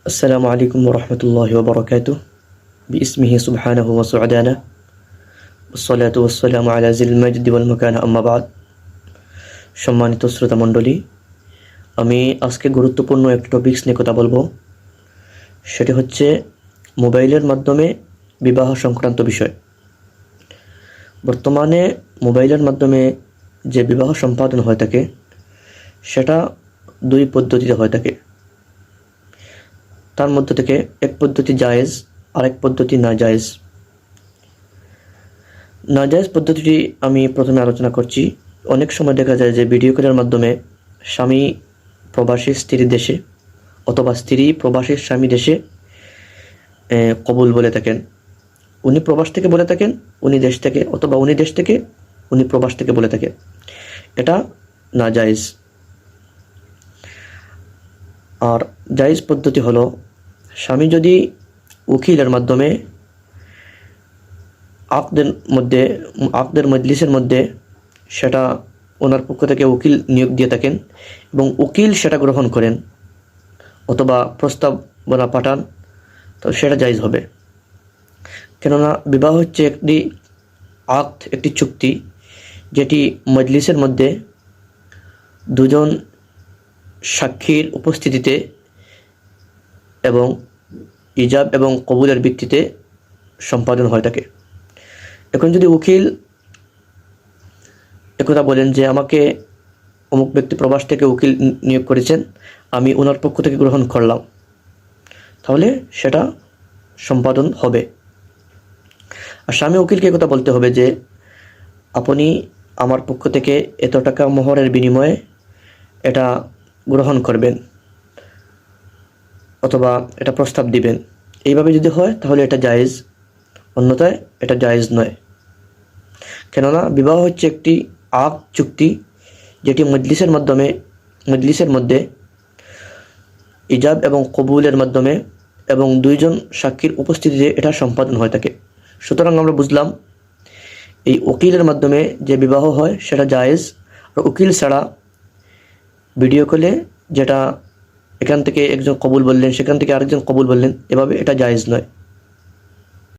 السلام عليكم ورحمة الله وبركاته باسمه سبحانه وسعدانه والصلاة والسلام على ذي المجد والمكانة أما بعد সম্মানিত শ্রোতা মণ্ডলী, আমি আজকে গুরুত্বপূর্ণ একটা টপিকস নিয়ে কথা বলবো। সেটি হচ্ছে মোবাইলের মাধ্যমে বিবাহ সংক্রান্ত বিষয়। বর্তমানে মোবাইলের মাধ্যমে যে বিবাহ সম্পাদন হয়ে থাকে সেটা দুই পদ্ধতিতে হয়ে থাকে। তার মধ্যে থেকে এক পদ্ধতি জায়েজ, আরেক পদ্ধতি নাজায়েজ। নাজায়েজ পদ্ধতিটি আমি প্রথমে আলোচনা করছি। অনেক সময় দেখা যায় যে ভিডিও কলের মাধ্যমে স্বামী প্রবাসী স্ত্রী দেশে অথবা স্ত্রী প্রবাসী স্বামী দেশে কবুল বলে থাকেন। উনি প্রবাস থেকে বলে থাকেন, উনি দেশ থেকে, অথবা উনি দেশ থেকে উনি প্রবাস থেকে বলে থাকেন। এটা নাজায়েজ। আর জায়েজ পদ্ধতি হলো, স্বামী যদি উকিলের মাধ্যমে আকদের মজলিসের মধ্যে সেটা ওনার পক্ষ থেকে উকিল নিয়োগ দিয়ে থাকেন এবং উকিল সেটা গ্রহণ করেন অথবা প্রস্তাবনা পাঠান, তো সেটা জায়েজ হবে। কেননা বিবাহ হচ্ছে একটি চুক্তি, যেটি মজলিসের মধ্যে দুজন সাক্ষীর উপস্থিতিতে এবং ইজাব এবং কবুলের ভিত্তিতে সম্পাদন হয়ে থাকে। এখন যদি উকিল একথা বলেন যে আমাকে অমুক ব্যক্তি প্রবাস থেকে উকিল নিয়োগ করেছেন, আমি ওনার পক্ষ থেকে গ্রহণ করলাম, তাহলে সেটা সম্পাদন হবে। আর স্বামী উকিলকে কথা বলতে হবে যে আপনি আমার পক্ষ থেকে এত টাকা মোহরের বিনিময়ে এটা গ্রহণ করবেন অথবা এটা প্রস্তাব দিবেন। এইভাবে যদি হয় তাহলে এটা জায়েজ, অন্যথায় এটা জায়েজ নয়। কেননা বিবাহ হচ্ছে একটি চুক্তি, যেটি মজলিসের মধ্যে ইজাব এবং কবুলের মাধ্যমে এবং দুইজন সাক্ষীর উপস্থিতিতে এটা সম্পাদন হয়ে থাকে। সুতরাং আমরা বুঝলাম এই উকিলের মাধ্যমে যে বিবাহ হয় সেটা জায়েজ। আর উকিল ছাড়া ভিডিও কলে যেটা এখান থেকে একজন কবুল বললেন, সেখান থেকে আরেকজন কবুল বললেন, এভাবে এটা জায়েজ নয়।